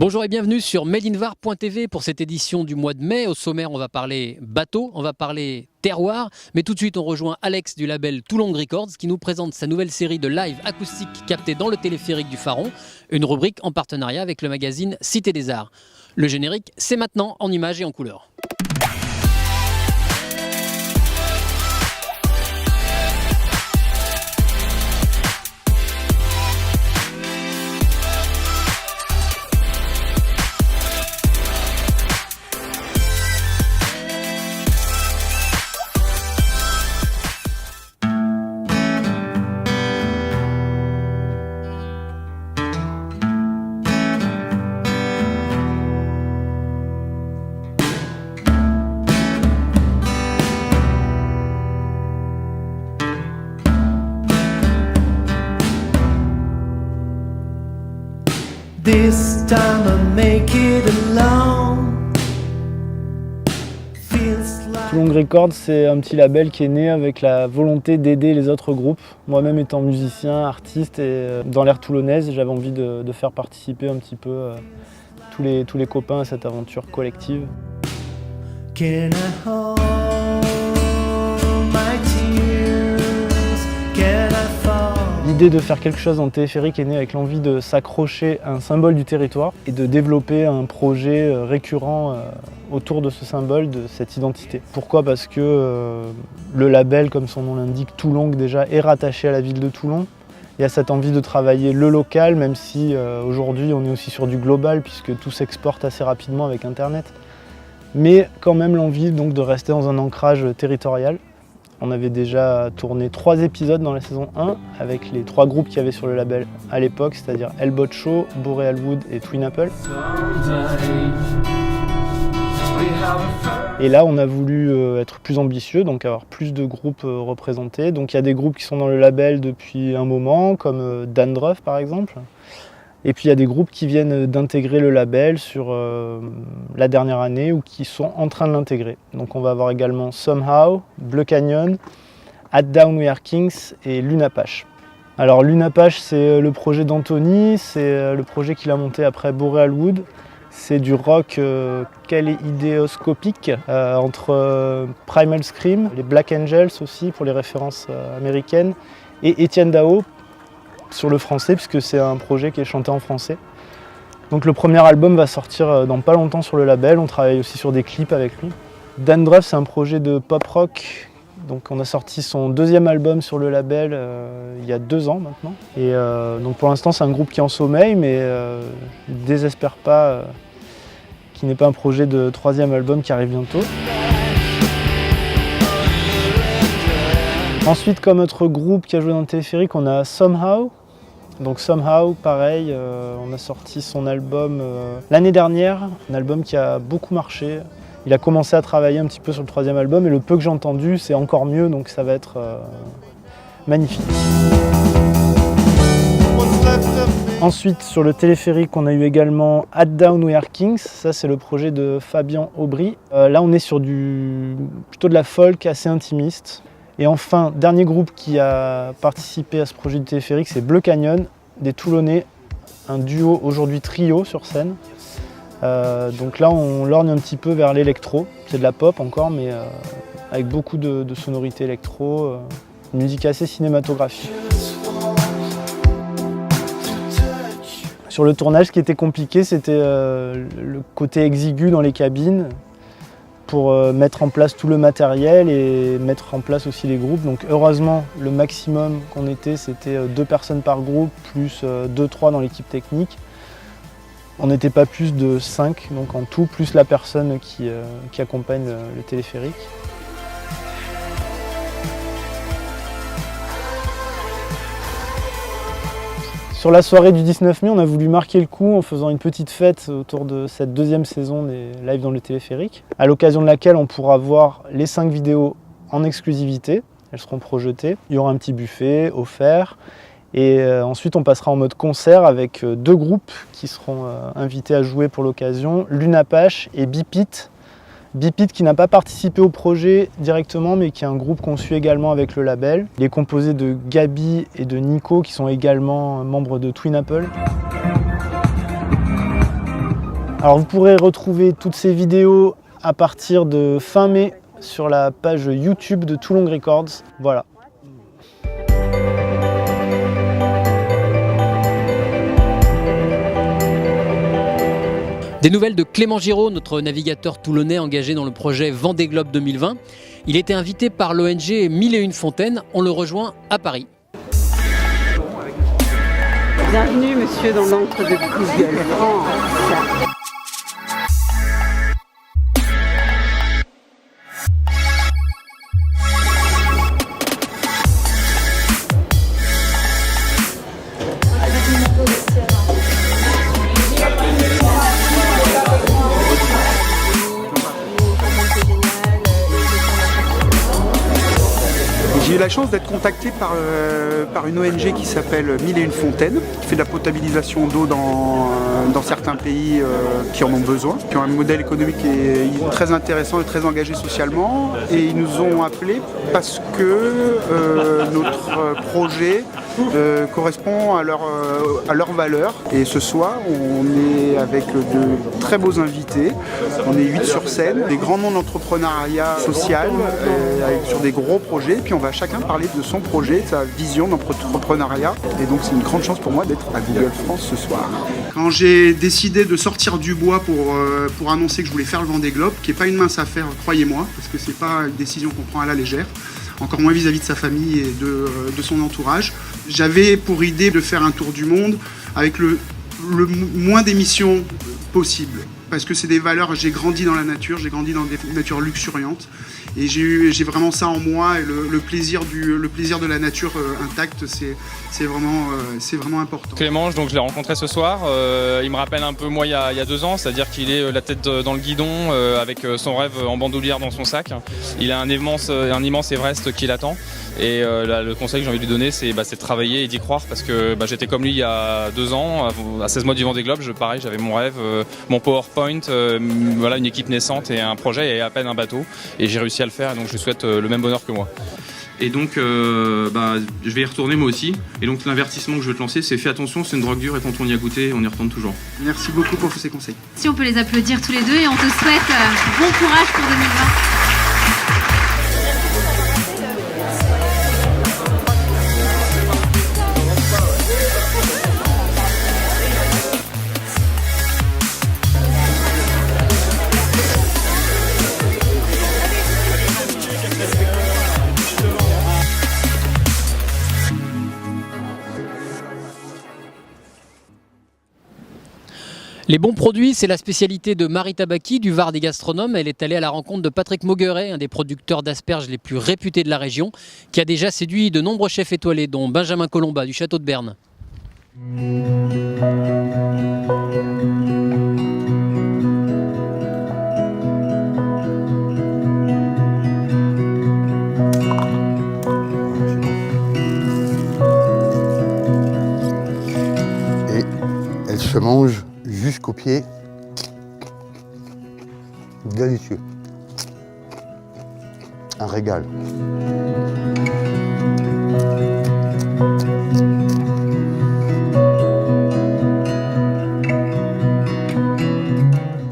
Bonjour et bienvenue sur madeinvar.tv pour cette édition du mois de mai. Au sommaire, on va parler bateau, on va parler terroir, mais tout de suite on rejoint Alex du label Toulon Records qui nous présente sa nouvelle série de live acoustique captée dans le téléphérique du Pharon, une rubrique en partenariat avec le magazine Cité des Arts. Le générique, c'est maintenant en images et en couleurs. This time I make it alone. Toulon Records, c'est un petit label qui est né avec la volonté d'aider les autres groupes. Moi-même étant musicien, artiste et dans l'ère toulonnaise, j'avais envie de faire participer un petit peu tous les copains à cette aventure collective. Can I hold my tears? Can I fall? L'idée de faire quelque chose en téléphérique est née avec l'envie de s'accrocher à un symbole du territoire et de développer un projet récurrent autour de ce symbole, de cette identité. Pourquoi ? Parce que le label, comme son nom l'indique, Toulon déjà, est rattaché à la ville de Toulon. Il y a cette envie de travailler le local, même si aujourd'hui on est aussi sur du global puisque tout s'exporte assez rapidement avec Internet. Mais quand même l'envie donc de rester dans un ancrage territorial. On avait déjà tourné 3 épisodes dans la saison 1 avec les 3 groupes qu'il y avait sur le label à l'époque, c'est-à-dire Elbot Show, Borealwood et Twin Apple. Et là, on a voulu être plus ambitieux, donc avoir plus de groupes représentés. Donc il y a des groupes qui sont dans le label depuis un moment, comme Dandruff par exemple. Et puis il y a des groupes qui viennent d'intégrer le label sur la dernière année ou qui sont en train de l'intégrer. Donc on va avoir également Somehow, Bleu Canyon, At Down We Are Kings et Lunapache. Alors Lunapache, c'est le projet d'Anthony, c'est le projet qu'il a monté après Borealwood. C'est du rock kaléidoscopique entre Primal Scream, les Black Angels aussi pour les références américaines, et Étienne Dao sur le français puisque c'est un projet qui est chanté en français. Donc le premier album va sortir dans pas longtemps sur le label, on travaille aussi sur des clips avec lui. Dandruff, c'est un projet de pop rock, donc on a sorti son 2e album sur le label il y a 2 ans maintenant. Et donc pour l'instant c'est un groupe qui est en sommeil, mais je ne désespère pas qu'il n'ait pas un projet de 3e album qui arrive bientôt. Ensuite, comme autre groupe qui a joué dans le téléphérique, on a Somehow. Donc Somehow, pareil, on a sorti son album l'année dernière, un album qui a beaucoup marché. Il a commencé à travailler un petit peu sur le 3e album et le peu que j'ai entendu, c'est encore mieux, donc ça va être magnifique. Ensuite, sur le téléphérique, on a eu également At Down We Are Kings. Ça, c'est le projet de Fabien Aubry. Là, on est sur plutôt de la folk assez intimiste. Et enfin, dernier groupe qui a participé à ce projet du téléphérique, c'est Bleu Canyon, des Toulonnais, un duo aujourd'hui trio sur scène. Donc là, on lorgne un petit peu vers l'électro. C'est de la pop encore, mais avec beaucoup de sonorités électro, une musique assez cinématographique. Sur le tournage, ce qui était compliqué, c'était le côté exigu dans les cabines pour mettre en place tout le matériel et mettre en place aussi les groupes. Donc heureusement, le maximum qu'on était, c'était 2 personnes par groupe, plus 2-3 dans l'équipe technique. On n'était pas plus de 5, donc en tout, plus la personne qui accompagne le téléphérique. Sur la soirée du 19 mai, on a voulu marquer le coup en faisant une petite fête autour de cette 2e saison des lives dans le téléphérique, à l'occasion de laquelle on pourra voir les 5 vidéos en exclusivité. Elles seront projetées. Il y aura un petit buffet offert. Et ensuite, on passera en mode concert avec 2 groupes qui seront invités à jouer pour l'occasion, Lunapache et Bipit. Bipit qui n'a pas participé au projet directement, mais qui est un groupe qu'on suit également avec le label. Il est composé de Gabi et de Nico, qui sont également membres de Twin Apple. Alors vous pourrez retrouver toutes ces vidéos à partir de fin mai sur la page YouTube de Toulon Records. Voilà. Des nouvelles de Clément Giraud, notre navigateur toulonnais engagé dans le projet Vendée Globe 2020. Il était invité par l'ONG 1001 Fontaines. On le rejoint à Paris. Bienvenue monsieur dans l'antre de Google France. J'ai eu la chance d'être contacté par une ONG qui s'appelle 1001 Fontaines, qui fait de la potabilisation d'eau dans certains pays qui en ont besoin, qui ont un modèle économique qui est très intéressant et très engagé socialement. Et ils nous ont appelés parce que notre projet correspond à leurs valeurs. Et ce soir, on est avec de très beaux invités. On est 8 sur scène, des grands noms d'entrepreneuriat social sur des gros projets. Puis on va chacun parler de son projet, de sa vision d'entrepreneuriat. Et donc c'est une grande chance pour moi d'être à Google France ce soir. Quand j'ai décidé de sortir du bois pour annoncer que je voulais faire le Vendée Globe, qui n'est pas une mince affaire, croyez-moi, parce que c'est pas une décision qu'on prend à la légère, encore moins vis-à-vis de sa famille et de son entourage. J'avais pour idée de faire un tour du monde avec le moins d'émissions possible. Parce que c'est des valeurs, j'ai grandi dans la nature, j'ai grandi dans des natures luxuriantes. Et j'ai vraiment ça en moi, et le plaisir de la nature intacte, c'est vraiment important. Clément, donc je l'ai rencontré ce soir, il me rappelle un peu moi il y a 2 ans, c'est-à-dire qu'il est la tête dans le guidon avec son rêve en bandoulière dans son sac. Il a un immense Everest qui l'attend. Et le conseil que j'ai envie de lui donner, c'est de travailler et d'y croire, parce que j'étais comme lui il y a 2 ans, à 16 mois du Vendée Globe, pareil, j'avais mon rêve, mon PowerPoint, voilà, une équipe naissante et un projet et à peine un bateau, et j'ai réussi à le faire, et donc je lui souhaite le même bonheur que moi. Et donc je vais y retourner moi aussi, et donc l'avertissement que je veux te lancer, c'est fais attention, c'est une drogue dure, et quand on y a goûté, on y retourne toujours. Merci beaucoup pour tous ces conseils. Si on peut les applaudir tous les deux, et on te souhaite bon courage pour 2020. Les bons produits, c'est la spécialité de Marie Tabaki du Var des gastronomes. Elle est allée à la rencontre de Patrick Maugueret, un des producteurs d'asperges les plus réputés de la région, qui a déjà séduit de nombreux chefs étoilés, dont Benjamin Colomba du Château de Berne. Et elle se mange jusqu'au pied. Délicieux. Un régal.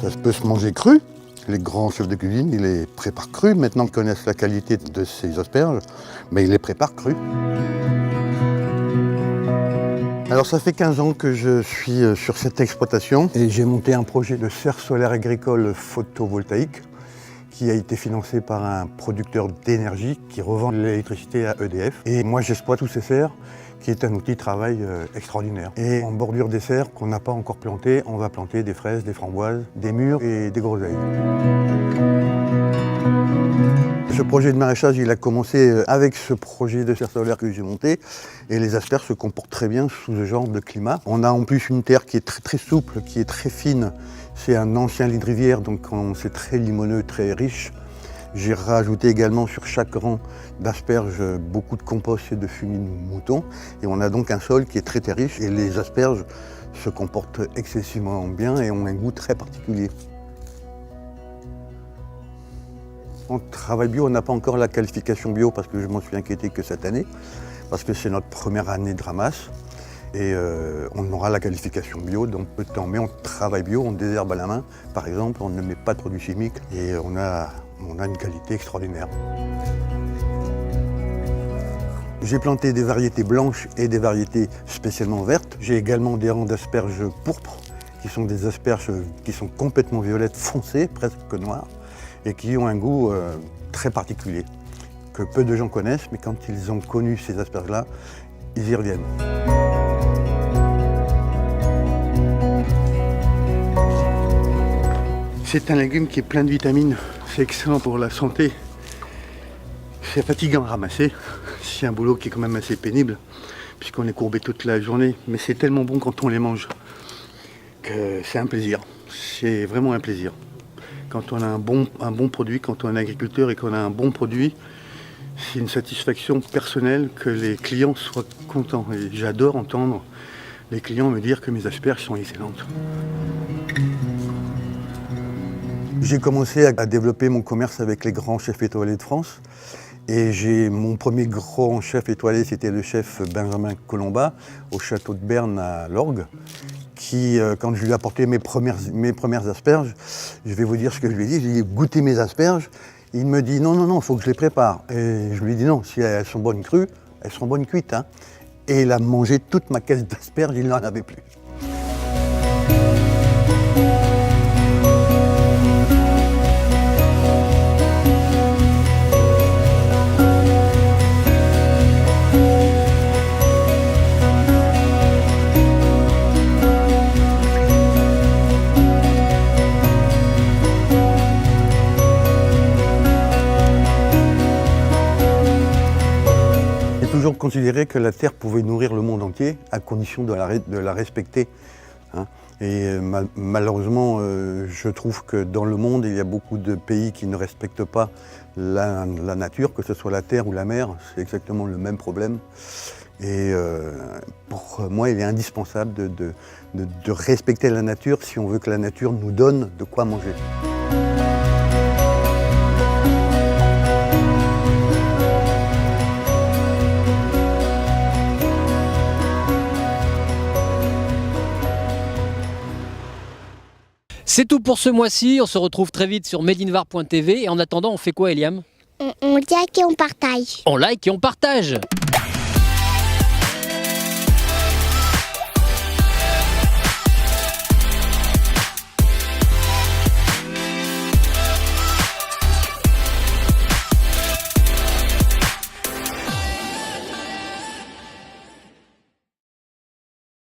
Ça peut se manger cru. Les grands chefs de cuisine, ils les préparent crus. Maintenant qu'ils connaissent la qualité de ces asperges, mais ils les préparent crus. Alors ça fait 15 ans que je suis sur cette exploitation et j'ai monté un projet de serre solaire agricole photovoltaïque qui a été financé par un producteur d'énergie qui revend l'électricité à EDF. Et moi j'exploite tous ces serres qui est un outil de travail extraordinaire. Et en bordure des serres qu'on n'a pas encore plantées, on va planter des fraises, des framboises, des mûres et des groseilles. Ce projet de maraîchage, il a commencé avec ce projet de serre solaire que j'ai monté, et les asperges se comportent très bien sous ce genre de climat. On a en plus une terre qui est très souple, qui est très fine. C'est un ancien lit de rivière, donc c'est très limoneux, très riche. J'ai rajouté également sur chaque rang d'asperges beaucoup de compost et de fumier de mouton, et on a donc un sol qui est très riche, et les asperges se comportent excessivement bien et ont un goût très particulier. En travail bio, on n'a pas encore la qualification bio parce que je m'en suis inquiété que cette année, parce que c'est notre première année de ramasse. Et on aura la qualification bio dans peu de temps. Mais on travaille bio, on désherbe à la main, par exemple, on ne met pas de produits chimiques et on a une qualité extraordinaire. J'ai planté des variétés blanches et des variétés spécialement vertes. J'ai également des rangs d'asperges pourpres, qui sont des asperges qui sont complètement violettes foncées, presque noires, et qui ont un goût très particulier, que peu de gens connaissent, mais quand ils ont connu ces asperges-là, ils y reviennent. C'est un légume qui est plein de vitamines, c'est excellent pour la santé. C'est fatigant à ramasser, c'est un boulot qui est quand même assez pénible, puisqu'on est courbé toute la journée, mais c'est tellement bon quand on les mange que c'est un plaisir, c'est vraiment un plaisir. Quand on a un bon produit, quand on est un agriculteur et qu'on a un bon produit, c'est une satisfaction personnelle que les clients soient contents. Et j'adore entendre les clients me dire que mes asperges sont excellentes. J'ai commencé à développer mon commerce avec les grands chefs étoilés de France. Et mon premier grand chef étoilé, c'était le chef Benjamin Colomba, au château de Berne à Lorgues, qui, quand je lui ai apporté mes premières asperges, je vais vous dire ce que je lui ai dit, je lui ai dit goûtez mes asperges. Il me dit non, il faut que je les prépare. Et je lui ai dit non, si elles sont bonnes crues, elles seront bonnes cuites. Hein. Et il a mangé toute ma caisse d'asperges, il n'en avait plus. J'ai toujours considéré que la terre pouvait nourrir le monde entier à condition de la respecter. Hein. Et malheureusement, je trouve que dans le monde, il y a beaucoup de pays qui ne respectent pas la nature, que ce soit la terre ou la mer, c'est exactement le même problème. Et pour moi, il est indispensable de respecter la nature si on veut que la nature nous donne de quoi manger. C'est tout pour ce mois-ci, on se retrouve très vite sur madeinvar.tv et en attendant on fait quoi Eliam? On like et on partage. On like et on partage.